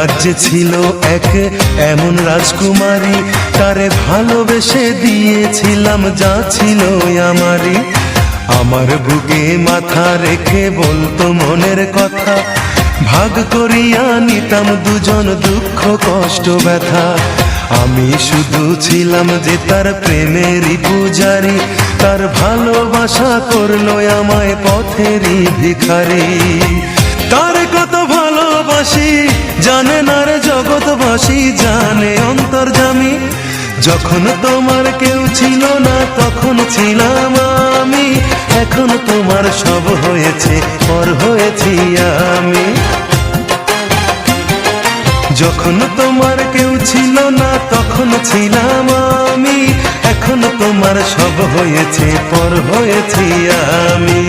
রাজ্যে ছিল এক এমন রাজকুমারী, তারে ভালোবেসে দিয়েছিলাম যা ছিল আমারই। আমার বুকে মাথা রেখে বলতো মনের কথা, ভাগ করিয়া নিতাম দুজন দুঃখ কষ্ট ব্যথা। আমি শুধু ছিলাম যে তার প্রেমেরই পূজারি, তার ভালোবাসা করলো আমায় পথেরই ভিখারি। তার কত ভালোবাসি জানে না রে জগৎবাসী, জানে অন্তর্যামী। যখন তোমার কেউ ছিল না তখন ছিলাম আমি, এখন তোমার সব হয়েছে পর হয়েছি আমি। যখন তোমার কেউ ছিল না তখন ছিলাম আমি, এখন তোমার সব হয়েছে পর হয়েছি আমি।